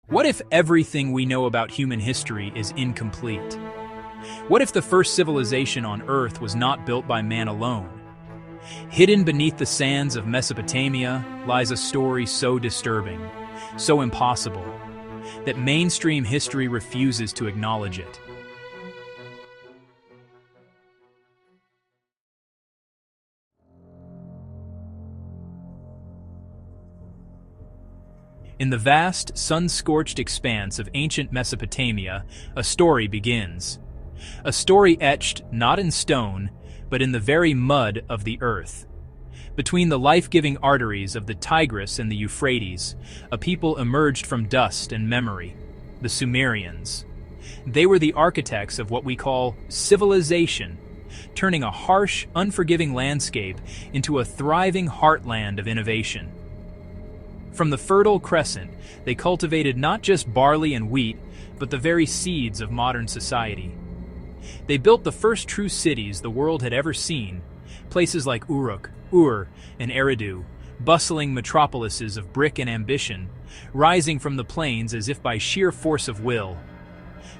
What if everything we know about human history is incomplete? What if the first civilization on Earth was not built by man alone? Hidden beneath the sands of Mesopotamia lies a story so disturbing, so impossible, that mainstream history refuses to acknowledge it. In the vast, sun-scorched expanse of ancient Mesopotamia, a story begins. A story etched not in stone, but in the very mud of the earth. Between the life-giving arteries of the Tigris and the Euphrates, a people emerged from dust and memory, the Sumerians. They were the architects of what we call civilization, turning a harsh, unforgiving landscape into a thriving heartland of innovation. From the Fertile Crescent, they cultivated not just barley and wheat, but the very seeds of modern society. They built the first true cities the world had ever seen, places like Uruk, Ur, and Eridu, bustling metropolises of brick and ambition, rising from the plains as if by sheer force of will.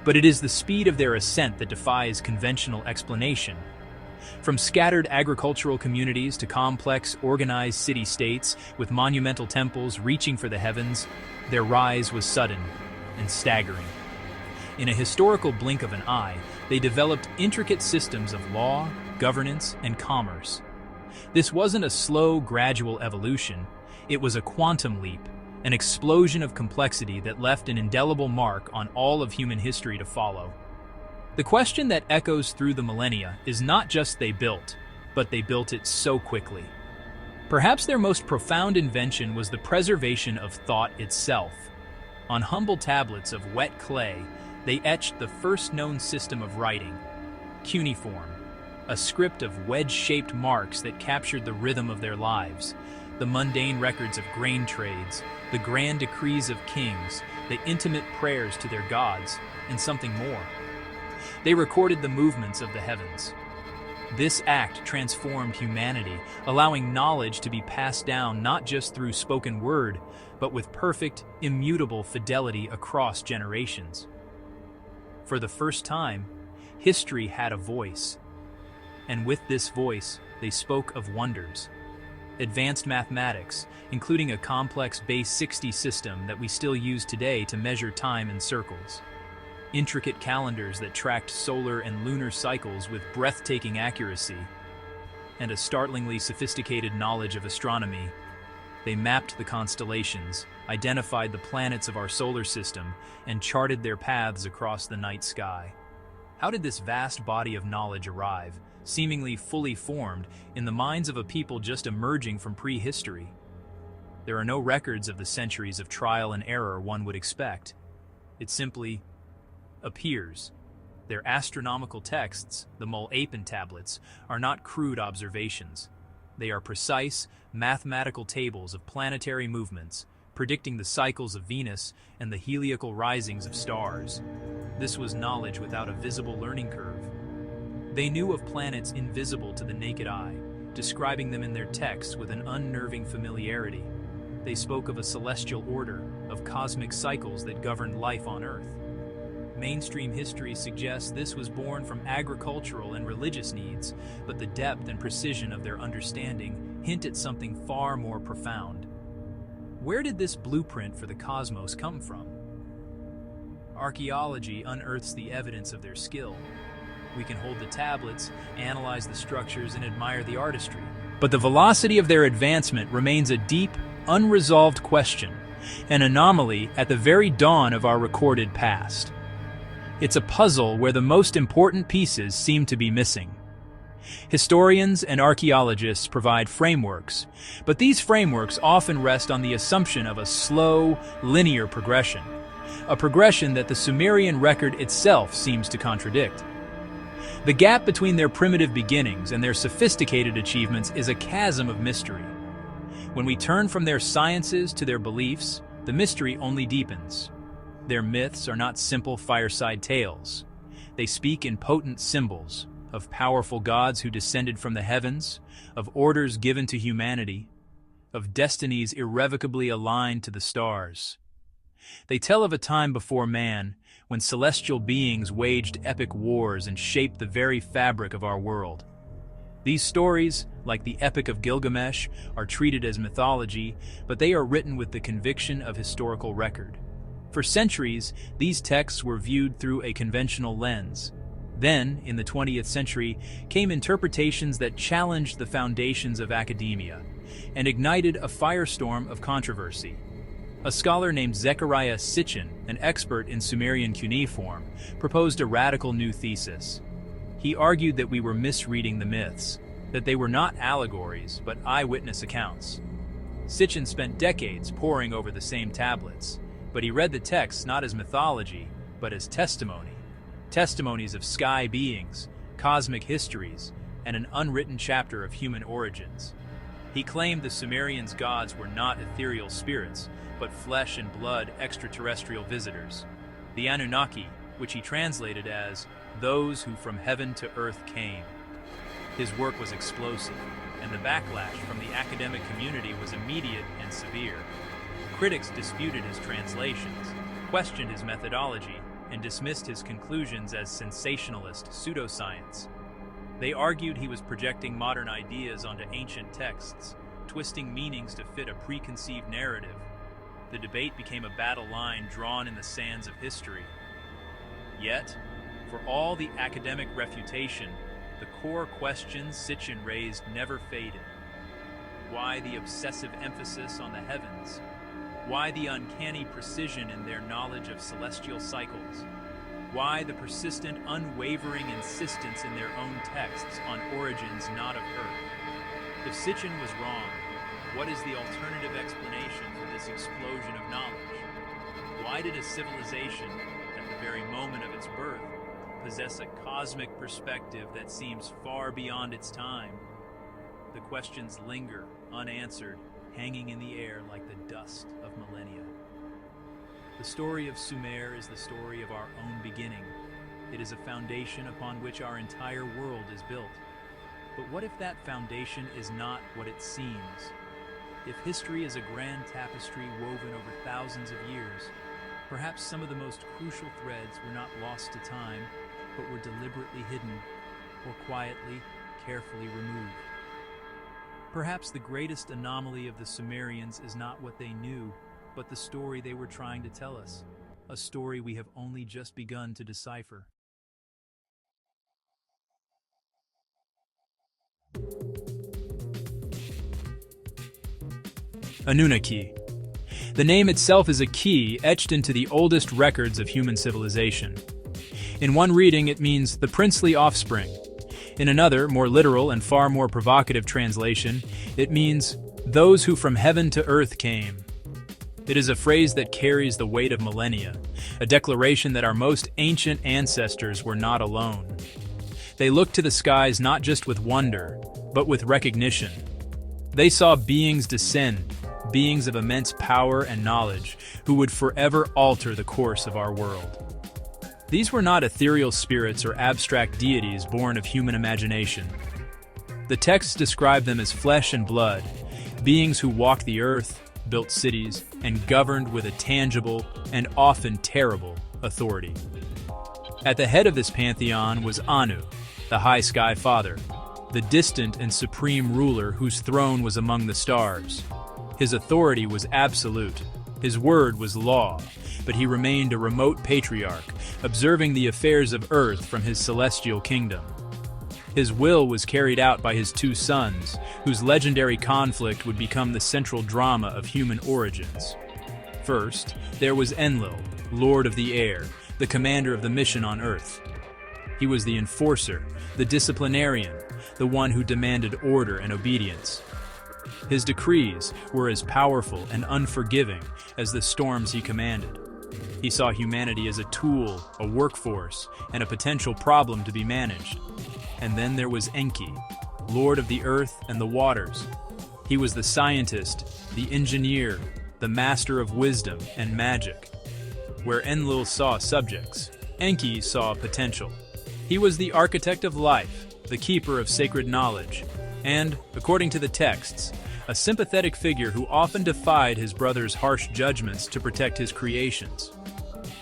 But it is the speed of their ascent that defies conventional explanation. From scattered agricultural communities to complex, organized city-states with monumental temples reaching for the heavens, their rise was sudden and staggering. In a historical blink of an eye, they developed intricate systems of law, governance, and commerce. This wasn't a slow, gradual evolution. It was a quantum leap, an explosion of complexity that left an indelible mark on all of human history to follow. The question that echoes through the millennia is not just they built, but they built it so quickly. Perhaps their most profound invention was the preservation of thought itself. On humble tablets of wet clay, they etched the first known system of writing, cuneiform, a script of wedge-shaped marks that captured the rhythm of their lives, the mundane records of grain trades, the grand decrees of kings, the intimate prayers to their gods, and something more. They recorded the movements of the heavens. This act transformed humanity, allowing knowledge to be passed down not just through spoken word, but with perfect, immutable fidelity across generations. For the first time, history had a voice. And with this voice, they spoke of wonders. Advanced mathematics, including a complex base 60 system that we still use today to measure time in circles. Intricate calendars that tracked solar and lunar cycles with breathtaking accuracy, and a startlingly sophisticated knowledge of astronomy. They mapped the constellations, identified the planets of our solar system, and charted their paths across the night sky. How did this vast body of knowledge arrive, seemingly fully formed, in the minds of a people just emerging from prehistory? There are no records of the centuries of trial and error one would expect. It simply appears. Their astronomical texts, the Mul-Apen tablets, are not crude observations. They are precise, mathematical tables of planetary movements, predicting the cycles of Venus and the heliacal risings of stars. This was knowledge without a visible learning curve. They knew of planets invisible to the naked eye, describing them in their texts with an unnerving familiarity. They spoke of a celestial order, of cosmic cycles that governed life on Earth. Mainstream history suggests this was born from agricultural and religious needs, but the depth and precision of their understanding hint at something far more profound. Where did this blueprint for the cosmos come from? Archaeology unearths the evidence of their skill. We can hold the tablets, analyze the structures, and admire the artistry. But the velocity of their advancement remains a deep, unresolved question, an anomaly at the very dawn of our recorded past. It's a puzzle where the most important pieces seem to be missing. Historians and archaeologists provide frameworks, but these frameworks often rest on the assumption of a slow, linear progression, a progression that the Sumerian record itself seems to contradict. The gap between their primitive beginnings and their sophisticated achievements is a chasm of mystery. When we turn from their sciences to their beliefs, the mystery only deepens. Their myths are not simple fireside tales. They speak in potent symbols of powerful gods who descended from the heavens, of orders given to humanity, of destinies irrevocably aligned to the stars. They tell of a time before man, when celestial beings waged epic wars and shaped the very fabric of our world. These stories, like the Epic of Gilgamesh, are treated as mythology, but they are written with the conviction of historical record. For centuries, these texts were viewed through a conventional lens. Then, in the 20th century, came interpretations that challenged the foundations of academia and ignited a firestorm of controversy. A scholar named Zecharia Sitchin, an expert in Sumerian cuneiform, proposed a radical new thesis. He argued that we were misreading the myths, that they were not allegories but eyewitness accounts. Sitchin spent decades poring over the same tablets, but he read the texts not as mythology, but as testimony. Testimonies of sky beings, cosmic histories, and an unwritten chapter of human origins. He claimed the Sumerians' gods were not ethereal spirits, but flesh and blood extraterrestrial visitors, the Anunnaki, which he translated as those who from heaven to earth came. His work was explosive, and the backlash from the academic community was immediate and severe. Critics disputed his translations, questioned his methodology, and dismissed his conclusions as sensationalist pseudoscience. They argued he was projecting modern ideas onto ancient texts, twisting meanings to fit a preconceived narrative. The debate became a battle line drawn in the sands of history. Yet, for all the academic refutation, the core questions Sitchin raised never faded. Why the obsessive emphasis on the heavens? Why the uncanny precision in their knowledge of celestial cycles? Why the persistent, unwavering insistence in their own texts on origins not of Earth? If Sitchin was wrong, what is the alternative explanation for this explosion of knowledge? Why did a civilization, at the very moment of its birth, possess a cosmic perspective that seems far beyond its time? The questions linger, unanswered, hanging in the air like the dust of millennia. The story of Sumer is the story of our own beginning. It is a foundation upon which our entire world is built. But what if that foundation is not what it seems? If history is a grand tapestry woven over thousands of years, perhaps some of the most crucial threads were not lost to time, but were deliberately hidden, or quietly, carefully removed. Perhaps the greatest anomaly of the Sumerians is not what they knew, but the story they were trying to tell us, a story we have only just begun to decipher. Anunnaki. The name itself is a key etched into the oldest records of human civilization. In one reading, it means the princely offspring. In another, more literal and far more provocative translation, it means those who from heaven to earth came. It is a phrase that carries the weight of millennia, a declaration that our most ancient ancestors were not alone. They looked to the skies not just with wonder, but with recognition. They saw beings descend, beings of immense power and knowledge, who would forever alter the course of our world. These were not ethereal spirits or abstract deities born of human imagination. The texts describe them as flesh and blood, beings who walked the earth, built cities, and governed with a tangible and often terrible authority. At the head of this pantheon was Anu, the High Sky Father, the distant and supreme ruler whose throne was among the stars. His authority was absolute. His word was law, but he remained a remote patriarch, observing the affairs of earth from his celestial kingdom. His will was carried out by his two sons, whose legendary conflict would become the central drama of human origins. First, there was Enlil, Lord of the Air, the commander of the mission on Earth. He was the enforcer, the disciplinarian, the one who demanded order and obedience. His decrees were as powerful and unforgiving as the storms he commanded. He saw humanity as a tool, a workforce, and a potential problem to be managed. And then there was Enki, Lord of the Earth and the waters. He was the scientist, the engineer, the master of wisdom and magic. Where Enlil saw subjects, Enki saw potential. He was the architect of life, the keeper of sacred knowledge, and, according to the texts, a sympathetic figure who often defied his brother's harsh judgments to protect his creations.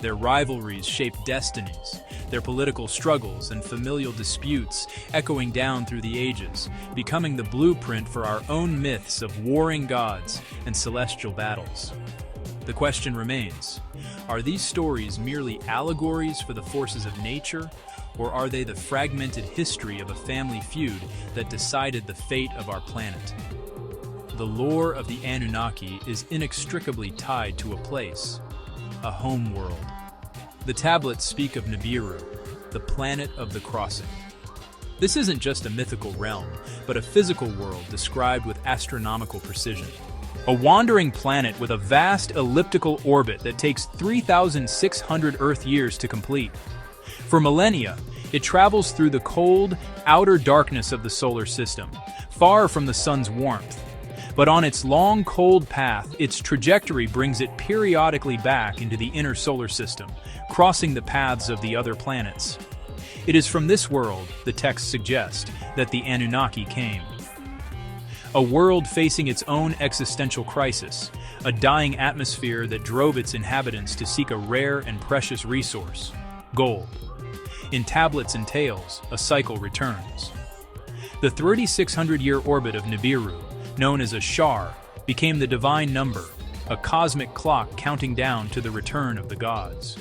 Their rivalries shaped destinies, their political struggles and familial disputes echoing down through the ages, becoming the blueprint for our own myths of warring gods and celestial battles. The question remains, are these stories merely allegories for the forces of nature, or are they the fragmented history of a family feud that decided the fate of our planet? The lore of the Anunnaki is inextricably tied to a place, a home world. The tablets speak of Nibiru, the planet of the crossing. This isn't just a mythical realm, but a physical world described with astronomical precision. A wandering planet with a vast elliptical orbit that takes 3,600 Earth years to complete. For millennia, it travels through the cold, outer darkness of the solar system, far from the sun's warmth. But on its long, cold path, its trajectory brings it periodically back into the inner solar system, crossing the paths of the other planets. It is from this world, the texts suggest, that the Anunnaki came. A world facing its own existential crisis, a dying atmosphere that drove its inhabitants to seek a rare and precious resource, gold. In tablets and tales, a cycle returns. The 3,600-year orbit of Nibiru, known as a Shar, became the divine number, a cosmic clock counting down to the return of the gods.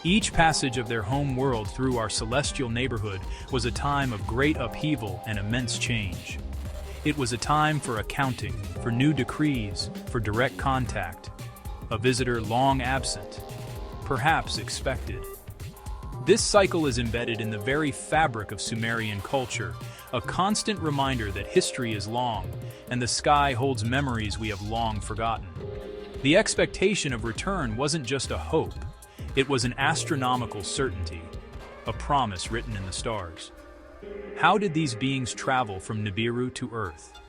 Each passage of their home world through our celestial neighborhood was a time of great upheaval and immense change. It was a time for accounting, for new decrees, for direct contact. A visitor long absent, perhaps expected. This cycle is embedded in the very fabric of Sumerian culture, a constant reminder that history is long, and the sky holds memories we have long forgotten. The expectation of return wasn't just a hope, it was an astronomical certainty, a promise written in the stars. How did these beings travel from Nibiru to Earth?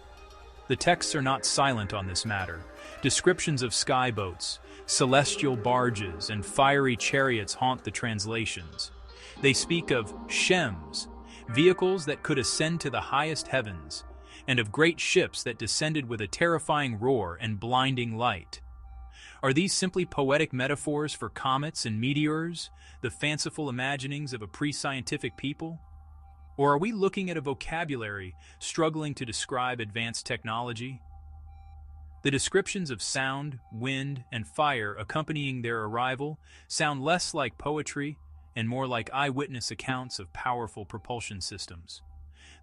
The texts are not silent on this matter. Descriptions of skyboats, celestial barges, and fiery chariots haunt the translations. They speak of shems, vehicles that could ascend to the highest heavens, and of great ships that descended with a terrifying roar and blinding light. Are these simply poetic metaphors for comets and meteors, the fanciful imaginings of a pre-scientific people? Or are we looking at a vocabulary struggling to describe advanced technology? The descriptions of sound, wind, and fire accompanying their arrival sound less like poetry and more like eyewitness accounts of powerful propulsion systems.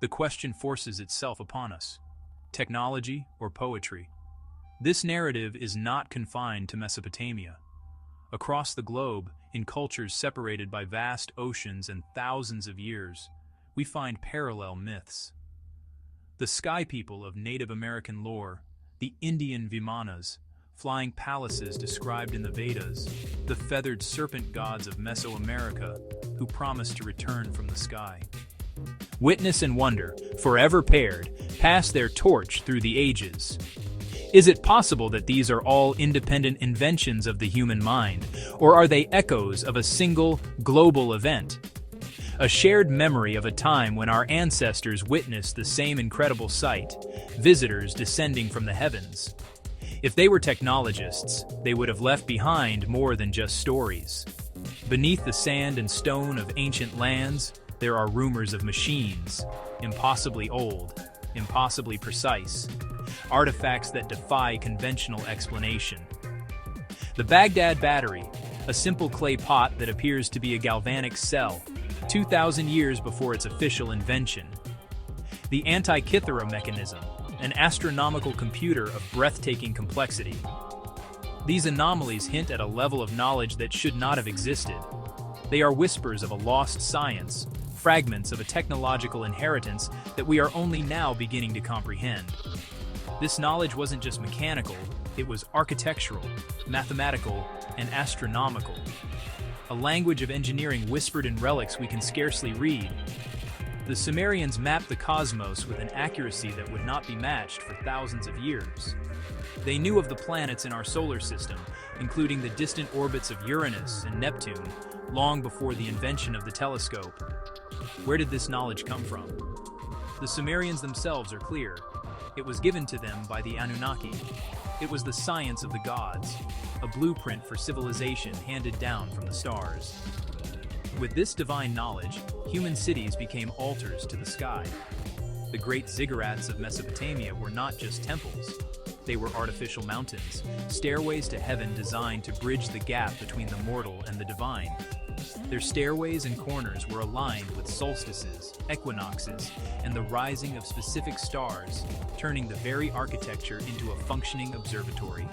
The question forces itself upon us: technology or poetry? This narrative is not confined to Mesopotamia. Across the globe, in cultures separated by vast oceans and thousands of years, we find parallel myths. The sky people of Native American lore, the Indian Vimanas, flying palaces described in the Vedas, the feathered serpent gods of Mesoamerica who promise to return from the sky. Witness and wonder, forever paired, pass their torch through the ages. Is it possible that these are all independent inventions of the human mind, or are they echoes of a single, global event? A shared memory of a time when our ancestors witnessed the same incredible sight, visitors descending from the heavens. If they were technologists, they would have left behind more than just stories. Beneath the sand and stone of ancient lands, there are rumors of machines, impossibly old, impossibly precise, artifacts that defy conventional explanation. The Baghdad battery, a simple clay pot that appears to be a galvanic cell, 2,000 years before its official invention. The Antikythera mechanism, an astronomical computer of breathtaking complexity. These anomalies hint at a level of knowledge that should not have existed. They are whispers of a lost science, fragments of a technological inheritance that we are only now beginning to comprehend. This knowledge wasn't just mechanical, it was architectural, mathematical, and astronomical. A language of engineering whispered in relics we can scarcely read. The Sumerians mapped the cosmos with an accuracy that would not be matched for thousands of years. They knew of the planets in our solar system, including the distant orbits of Uranus and Neptune, long before the invention of the telescope. Where did this knowledge come from? The Sumerians themselves are clear. It was given to them by the Anunnaki. It was the science of the gods, a blueprint for civilization handed down from the stars. With this divine knowledge, human cities became altars to the sky. The great ziggurats of Mesopotamia were not just temples. They were artificial mountains, stairways to heaven designed to bridge the gap between the mortal and the divine. Their stairways and corners were aligned with solstices, equinoxes, and the rising of specific stars, turning the very architecture into a functioning observatory.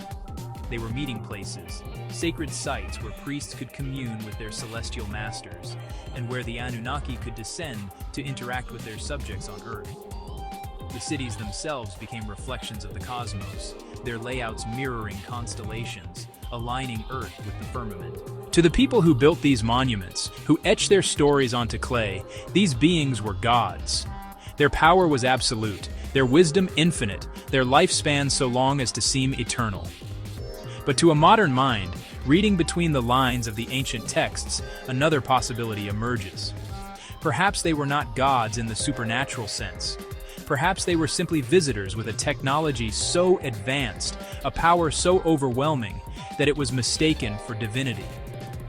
They were meeting places, sacred sites where priests could commune with their celestial masters, and where the Anunnaki could descend to interact with their subjects on Earth. The cities themselves became reflections of the cosmos, their layouts mirroring constellations, aligning Earth with the firmament. To the people who built these monuments, who etched their stories onto clay, these beings were gods. Their power was absolute, their wisdom infinite, their lifespan so long as to seem eternal. But to a modern mind, reading between the lines of the ancient texts, another possibility emerges. Perhaps they were not gods in the supernatural sense. Perhaps they were simply visitors with a technology so advanced, a power so overwhelming, that it was mistaken for divinity.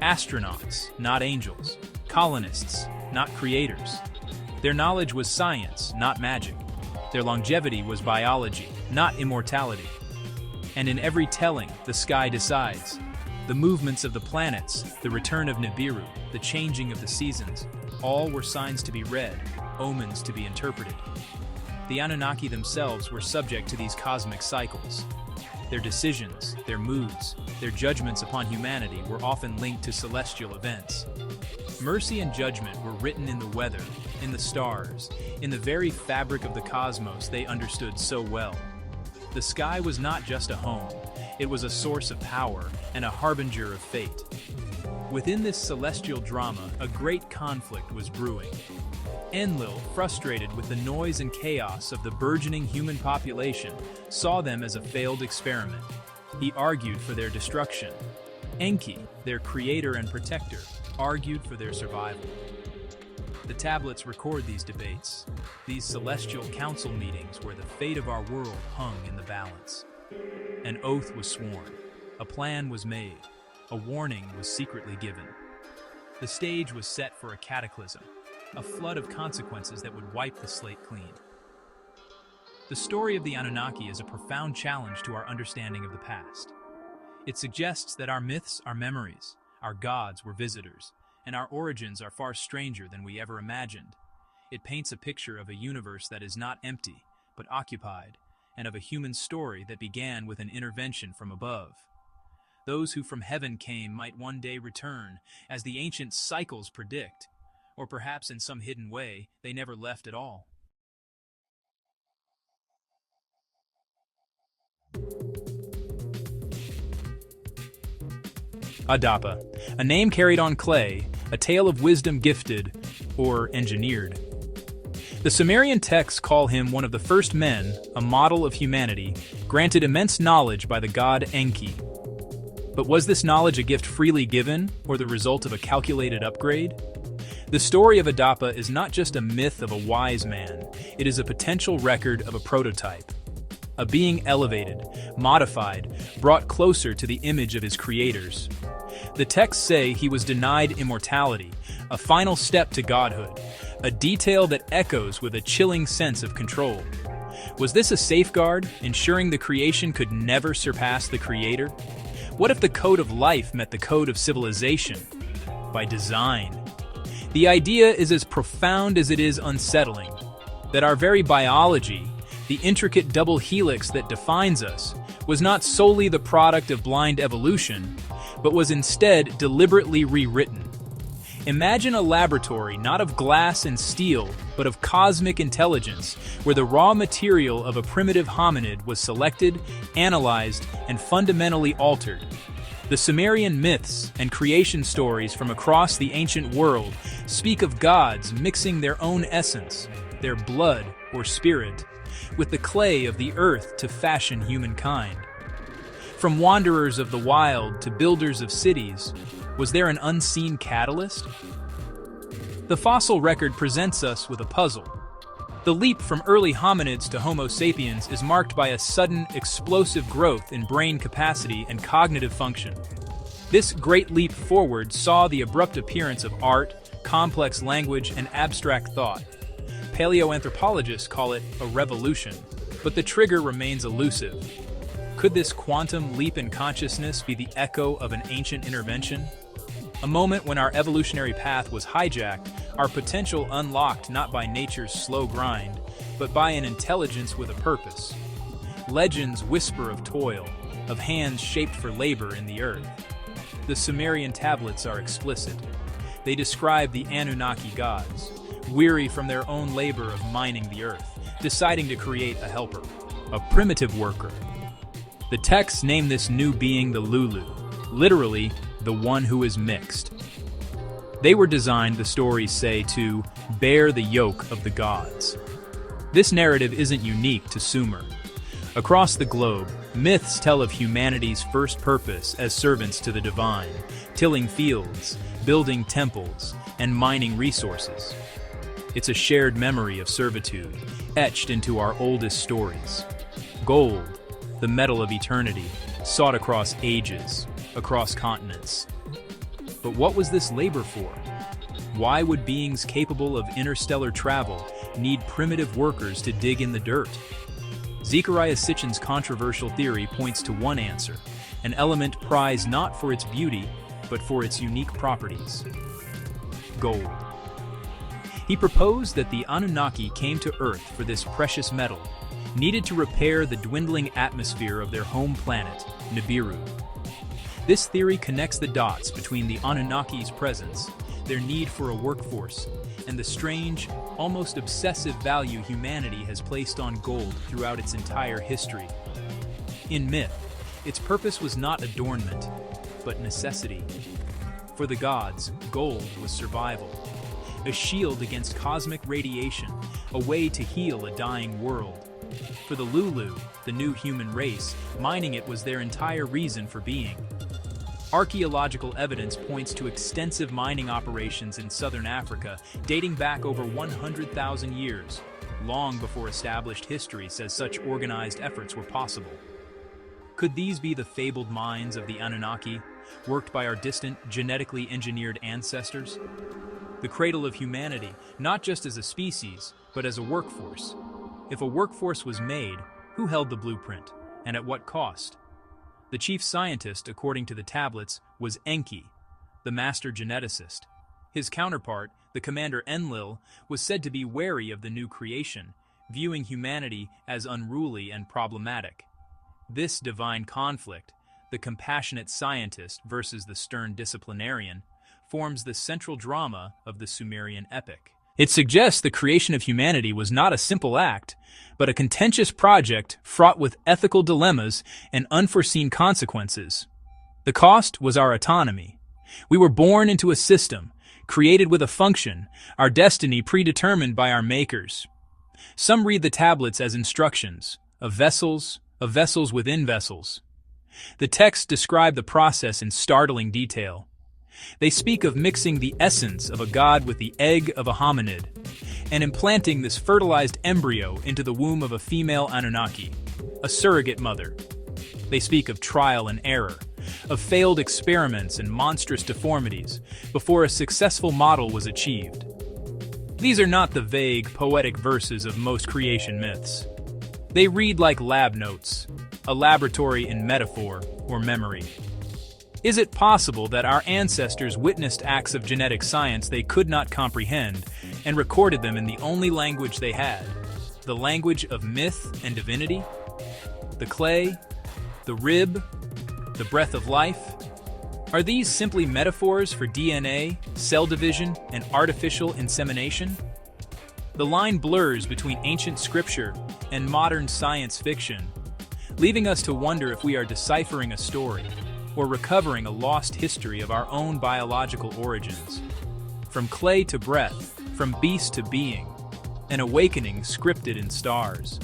Astronauts, not angels. Colonists, not creators. Their knowledge was science, not magic. Their longevity was biology, not immortality. And in every telling, the sky decides. The movements of the planets, the return of Nibiru, the changing of the seasons, all were signs to be read, omens to be interpreted. The Anunnaki themselves were subject to these cosmic cycles. Their decisions, their moods, their judgments upon humanity were often linked to celestial events. Mercy and judgment were written in the weather, in the stars, in the very fabric of the cosmos they understood so well. The sky was not just a home, it was a source of power and a harbinger of fate. Within this celestial drama, a great conflict was brewing. Enlil, frustrated with the noise and chaos of the burgeoning human population, saw them as a failed experiment. He argued for their destruction. Enki, their creator and protector, argued for their survival. The tablets record these debates, these celestial council meetings where the fate of our world hung in the balance. An oath was sworn, a plan was made, a warning was secretly given. The stage was set for a cataclysm, a flood of consequences that would wipe the slate clean. The story of the Anunnaki is a profound challenge to our understanding of the past. It suggests that our myths are memories, our gods were visitors, and our origins are far stranger than we ever imagined. It paints a picture of a universe that is not empty, but occupied, and of a human story that began with an intervention from above. Those who from heaven came might one day return, as the ancient cycles predict, or perhaps in some hidden way, they never left at all. Adapa, a name carried on clay, a tale of wisdom gifted, or engineered. The Sumerian texts call him one of the first men, a model of humanity, granted immense knowledge by the god Enki. But was this knowledge a gift freely given, or the result of a calculated upgrade? The story of Adapa is not just a myth of a wise man, it is a potential record of a prototype. A being elevated, modified, brought closer to the image of his creators. The texts say he was denied immortality, a final step to godhood, a detail that echoes with a chilling sense of control. Was this a safeguard, ensuring the creation could never surpass the creator? What if the code of life met the code of civilization? By design. The idea is as profound as it is unsettling, that our very biology, the intricate double helix that defines us, was not solely the product of blind evolution, but was instead deliberately rewritten. Imagine a laboratory not of glass and steel, but of cosmic intelligence, where the raw material of a primitive hominid was selected, analyzed, and fundamentally altered. The Sumerian myths and creation stories from across the ancient world speak of gods mixing their own essence, their blood or spirit, with the clay of the earth to fashion humankind. From wanderers of the wild to builders of cities, was there an unseen catalyst? The fossil record presents us with a puzzle. The leap from early hominids to Homo sapiens is marked by a sudden, explosive growth in brain capacity and cognitive function. This great leap forward saw the abrupt appearance of art, complex language, and abstract thought. Paleoanthropologists call it a revolution, but the trigger remains elusive. Could this quantum leap in consciousness be the echo of an ancient intervention? A moment when our evolutionary path was hijacked, our potential unlocked not by nature's slow grind, but by an intelligence with a purpose. Legends whisper of toil, of hands shaped for labor in the earth. The Sumerian tablets are explicit. They describe the Anunnaki gods, weary from their own labor of mining the earth, deciding to create a helper, a primitive worker. The texts name this new being the Lulu, literally, the one who is mixed. They were designed, the stories say, to bear the yoke of the gods. This narrative isn't unique to Sumer. Across the globe, myths tell of humanity's first purpose as servants to the divine, tilling fields, building temples, and mining resources. It's a shared memory of servitude, etched into our oldest stories. Gold, the metal of eternity, sought across ages, across continents. But what was this labor for? Why would beings capable of interstellar travel need primitive workers to dig in the dirt? Zecharia Sitchin's controversial theory points to one answer, an element prized not for its beauty, but for its unique properties: gold. He proposed that the Anunnaki came to Earth for this precious metal, needed to repair the dwindling atmosphere of their home planet, Nibiru. This theory connects the dots between the Anunnaki's presence, their need for a workforce, and the strange, almost obsessive value humanity has placed on gold throughout its entire history. In myth, its purpose was not adornment, but necessity. For the gods, gold was survival, a shield against cosmic radiation, a way to heal a dying world. For the Lulu, the new human race, mining it was their entire reason for being. Archaeological evidence points to extensive mining operations in southern Africa, dating back over 100,000 years, long before established history says such organized efforts were possible. Could these be the fabled mines of the Anunnaki, worked by our distant, genetically engineered ancestors? The cradle of humanity, not just as a species, but as a workforce. If a workforce was made, who held the blueprint, and at what cost? The chief scientist, according to the tablets, was Enki, the master geneticist. His counterpart, the commander Enlil, was said to be wary of the new creation, viewing humanity as unruly and problematic. This divine conflict, the compassionate scientist versus the stern disciplinarian, forms the central drama of the Sumerian epic. It suggests the creation of humanity was not a simple act, but a contentious project fraught with ethical dilemmas and unforeseen consequences. The cost was our autonomy. We were born into a system, created with a function, our destiny predetermined by our makers. Some read the tablets as instructions, of vessels within vessels. The texts describe the process in startling detail. They speak of mixing the essence of a god with the egg of a hominid, and implanting this fertilized embryo into the womb of a female Anunnaki, a surrogate mother. They speak of trial and error, of failed experiments and monstrous deformities, before a successful model was achieved. These are not the vague, poetic verses of most creation myths. They read like lab notes, a laboratory in metaphor or memory. Is it possible that our ancestors witnessed acts of genetic science they could not comprehend and recorded them in the only language they had, the language of myth and divinity? The clay, the rib, the breath of life? Are these simply metaphors for DNA, cell division, and artificial insemination? The line blurs between ancient scripture and modern science fiction, leaving us to wonder if we are deciphering a story or recovering a lost history of our own biological origins. From clay to breath, from beast to being, an awakening scripted in stars.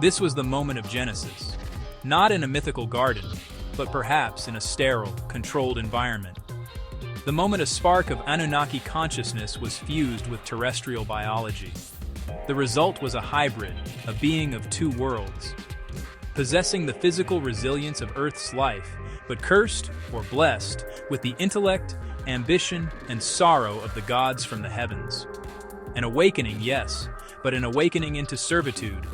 This was the moment of Genesis, not in a mythical garden, but perhaps in a sterile, controlled environment. The moment a spark of Anunnaki consciousness was fused with terrestrial biology. The result was a hybrid, a being of two worlds, possessing the physical resilience of Earth's life, but cursed or blessed with the intellect, ambition, and sorrow of the gods from the heavens. An awakening, yes, but an awakening into servitude.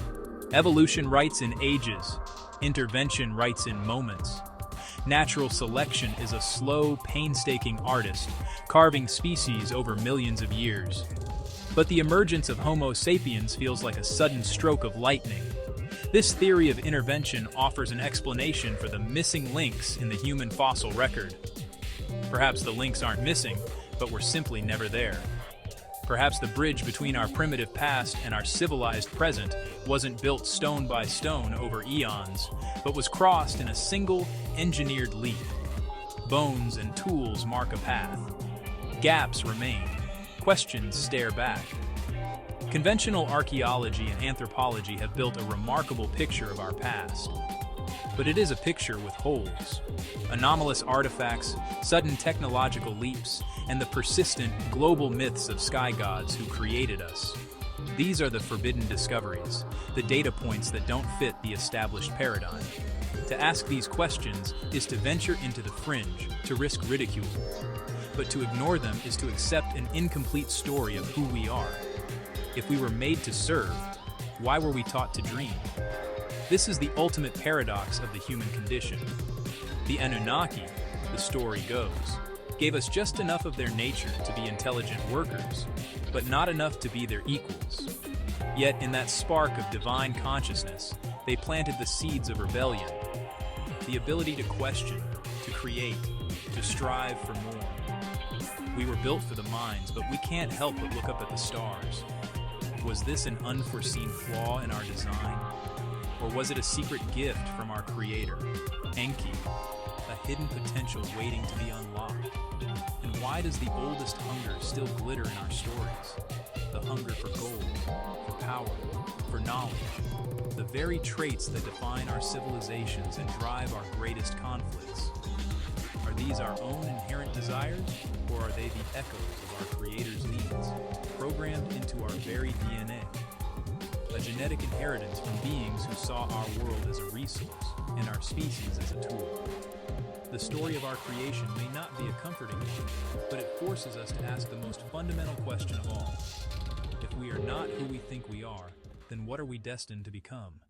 Evolution writes in ages, intervention writes in moments. Natural selection is a slow, painstaking artist, carving species over millions of years. But the emergence of Homo sapiens feels like a sudden stroke of lightning. This theory of intervention offers an explanation for the missing links in the human fossil record. Perhaps the links aren't missing, but were simply never there. Perhaps the bridge between our primitive past and our civilized present wasn't built stone by stone over eons, but was crossed in a single, engineered leap. Bones and tools mark a path. Gaps remain. Questions stare back. Conventional archaeology and anthropology have built a remarkable picture of our past. But it is a picture with holes. Anomalous artifacts, sudden technological leaps, and the persistent global myths of sky gods who created us. These are the forbidden discoveries, the data points that don't fit the established paradigm. To ask these questions is to venture into the fringe, to risk ridicule. But to ignore them is to accept an incomplete story of who we are. If we were made to serve, why were we taught to dream? This is the ultimate paradox of the human condition. The Anunnaki, the story goes, gave us just enough of their nature to be intelligent workers, but not enough to be their equals. Yet in that spark of divine consciousness, they planted the seeds of rebellion. The ability to question, to create, to strive for more. We were built for the minds, but we can't help but look up at the stars. Was this an unforeseen flaw in our design? Or was it a secret gift from our creator, Enki, a hidden potential waiting to be unlocked? And why does the oldest hunger still glitter in our stories? The hunger for gold, for power, for knowledge, the very traits that define our civilizations and drive our greatest conflicts. Are these our own inherent desires, or are they the echoes of our creator's needs, programmed into our very DNA? A genetic inheritance from beings who saw our world as a resource and our species as a tool. The story of our creation may not be a comforting one, but it forces us to ask the most fundamental question of all. If we are not who we think we are, then what are we destined to become?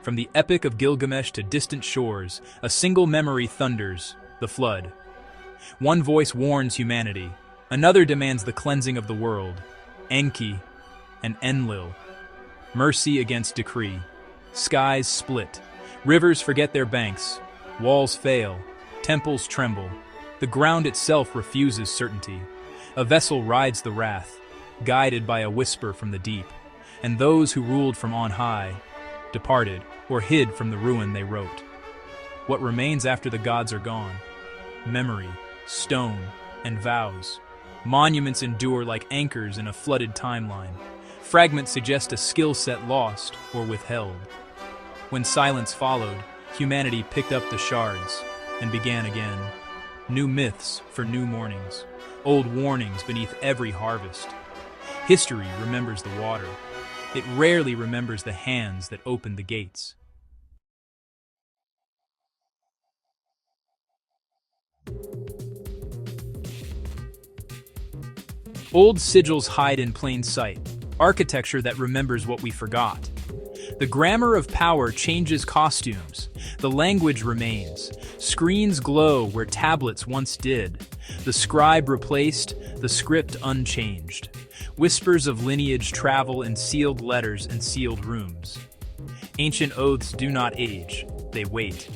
From the Epic of Gilgamesh to distant shores, a single memory thunders, the flood. One voice warns humanity, another demands the cleansing of the world. Enki and Enlil. Mercy against decree. Skies split. Rivers forget their banks. Walls fail. Temples tremble. The ground itself refuses certainty. A vessel rides the wrath, guided by a whisper from the deep. And those who ruled from on high departed or hid from the ruin they wrote. What remains after the gods are gone? Memory, stone, and vows. Monuments endure like anchors in a flooded timeline. Fragments suggest a skill set lost or withheld. When silence followed, humanity picked up the shards and began again. New myths for new mornings, old warnings beneath every harvest. History remembers the water. It rarely remembers the hands that opened the gates. Old sigils hide in plain sight, architecture that remembers what we forgot. The grammar of power changes costumes. The language remains. Screens glow where tablets once did. The scribe replaced, the script unchanged. Whispers of lineage travel in sealed letters and sealed rooms. Ancient oaths do not age, they wait.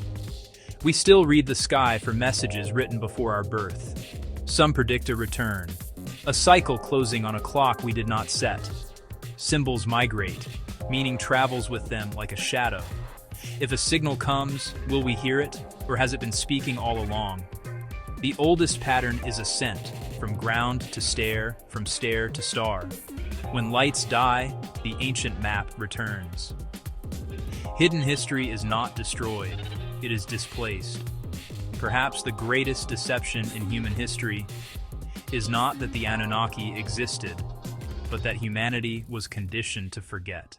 We still read the sky for messages written before our birth. Some predict a return, a cycle closing on a clock we did not set. Symbols migrate, meaning travels with them like a shadow. If a signal comes, will we hear it, or has it been speaking all along? The oldest pattern is ascent, from ground to stair, from stair to star. When lights die, the ancient map returns. Hidden history is not destroyed, it is displaced. Perhaps the greatest deception in human history is not that the Anunnaki existed, but that humanity was conditioned to forget.